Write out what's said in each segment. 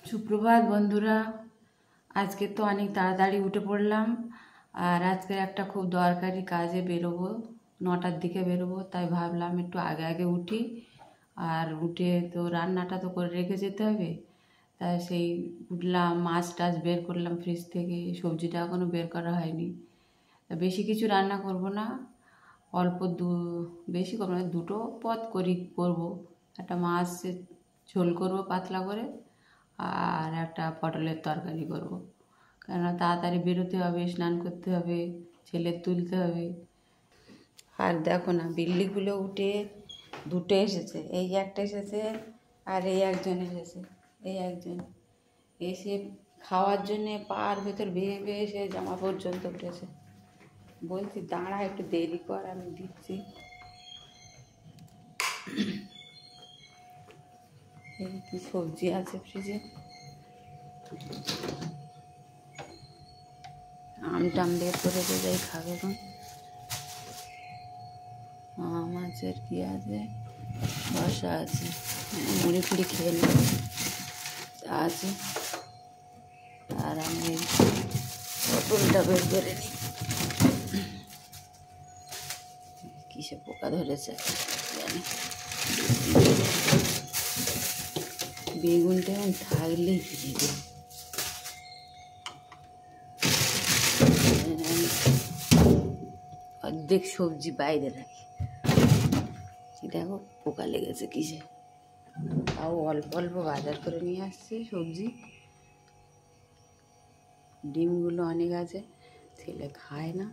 সুপ্রভাত বন্ধুরা। আজকে তো অনেক তাড়াতাড়ি উঠে পড়লাম, আর আজকে একটা খুব দরকারি কাজে বেরোবো, 9টার দিকে বেরোবো। তাই ভাবলাম একটু আগে আগে উঠি, আর উঠে তো রান্নাটা তো করে রেখে যেতে হবে। তাই সেই উঠলাম, মাছ টাছ বের করলাম ফ্রিজ থেকে, সবজিটা এখনও বের করা হয়নি। বেশি কিছু রান্না করব না, অল্প বেশি করবো না, দুটো পদ করবো। একটা মাছের ঝোল করবো পাতলা করে, আর একটা পটলের তরকারি করব। কেননা তাড়াতাড়ি বেরোতে হবে, স্নান করতে হবে, ছেলে তুলতে হবে। আর দেখো না, বিল্লিগুলো উঠে দুটো এসেছে, এই একটা এসেছে আর এই একজন এসেছে। এই একজন এসে খাওয়ার জন্যে পার ভেতর বেয়ে বেয়ে এসে জামা পর্যন্ত উঠেছে। বলছি দাঁড়া, একটু দেরি কর, আমি দিচ্ছি। এই কি সবজি আছে ফ্রিজে, আম টাম বের করে যাই খাবে। এখন আম আছে, কি আছে, শসা আছে, মুড়ি ফুড়ি খেয়ে নেব, চা আছে। আর আমি পটলটা বের করে নিই। কিসে পোকা ধরেছে জানি। বেগুনটা এখন থাকলেই দিয়ে দিই। অর্ধেক সবজি বাইরে রাখি। দেখো পোকা লেগেছে কিসে। তাও অল্প অল্প বাজার করে নিয়ে আসছি সবজি। ডিমগুলো অনেক আছে, ছেলে খায় না।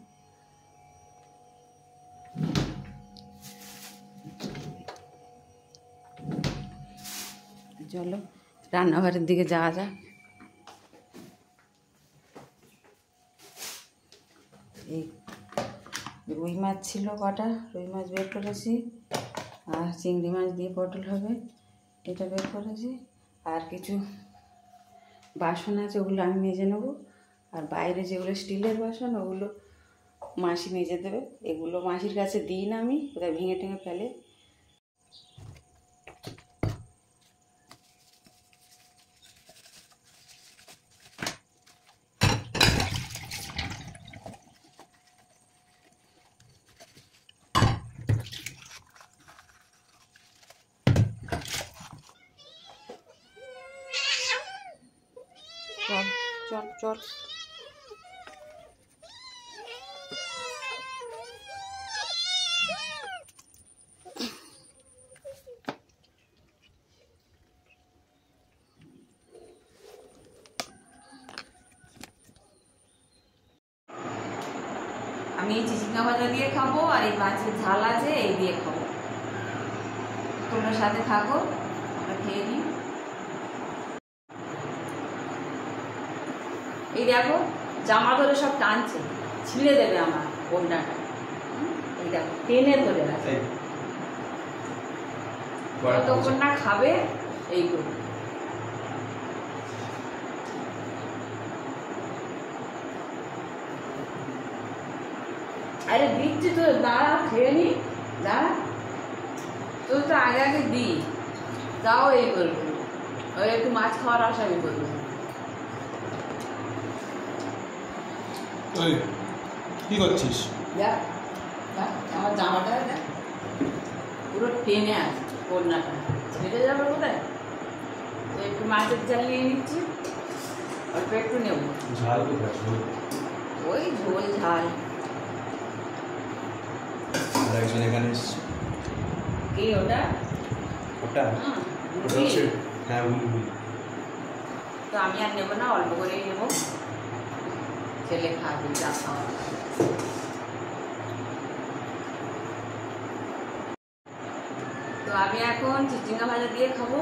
চলো রান্নাঘরের দিকে যাওয়া যাক। এই রুই মাছ ছিল কটা, রুই মাছ বের করেছি, আর চিংড়ি মাছ দিয়ে পটল হবে এটা বের করেছি। আর কিছু বাসন আছে, ওগুলো আমি মেজে নেবো। আর বাইরে যেগুলো স্টিলের বাসন ওগুলো মাসি মেজে দেবে। এগুলো মাসির কাছে দিই না আমি, কোথায় ভেঙে টেঙে ফেলে। চল চল চল। আমি এই চিচিঙ্গা ভাজা দিয়ে খাবো, আর এই মাছের ঝাল আছে এই দিয়ে খাবো। তোমরা সাথে থাকো, আমরা খেয়ে নিই। এই দেখো জামা ধরে সব টানছে, ছিঁড়ে দেবে আমার ওড়নাটা। এই দেখো টেনে ধরে আছে, ততক্ষণ না খাবে এই করে। আরে দিচ্ছি তো, দাঁড়া খেয়ে নি, দাঁড়া তোর তো আগে আগে দিই, তাও এই করবো। ওই একটু মাছ খাওয়ার আশা আমি করবো। কি করছিস? দেখ আমার জামাটা দেখ পুরো টেনে আছে, কন্যাটা ছেড়ে যাবে কোথায়। তো একটু মাছের ঝাল নিয়ে নিচ্ছি, অল্প একটু নেব। ঝাল কোথায়? ওই ঝোল ঝাল। আর একজন এখানে কি ওটা? ওটা হচ্ছে হ্যাঁ বুলবুল। তো আমি আর নেবো না, অল্প করেই নেবো, ছেলে খাবে যা খাওয়া। তো আমি এখন চিচিঙ্গা ভাজা দিয়ে খাবো।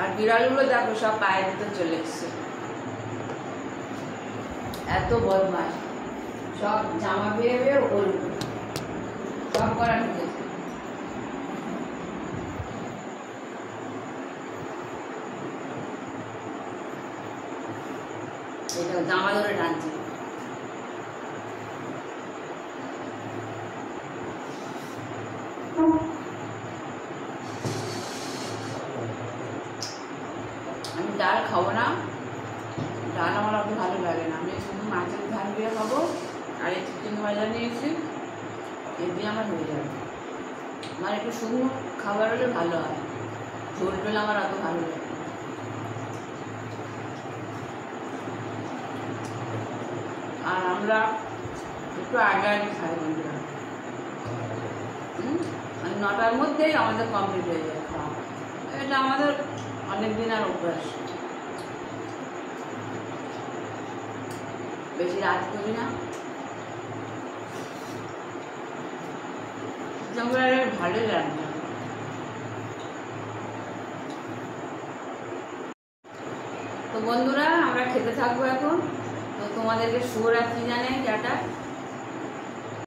আর বিড়ালগুলো দেখো সব পায়ের ভিতর চলে এসছে, এত বদমাস, সব জামা পেয়ে পেয়ে ওর সব করা ঢুকেছে। এটা জামা ধরে টানছে। ডাল আমার অত ভালো লাগে না, আমি শুধু মাছের ঝাল দিয়ে খাবো আর এই চিকেন ভাজা নিয়েছি, এ দিয়ে আমার হয়ে যাবে। আমার একটু শুকনো খাবার হলে ভালো হয়, ঝোল টোল আমার অত ভালো লাগে না। আর আমরা একটু আগে আগে খাই বন্ধুরা, মানে 9টার মধ্যেই আমাদের কমপ্লিট হয়ে যায় খাওয়া। এটা আমাদের অনেক দিন আর অভ্যাস, বেশি রাত করি না। ভালোই রান্না। তো বন্ধুরা আমরা খেতে থাকবো এখন। তো তোমাদেরকে শুভরাত্রি জানাই, টাটা।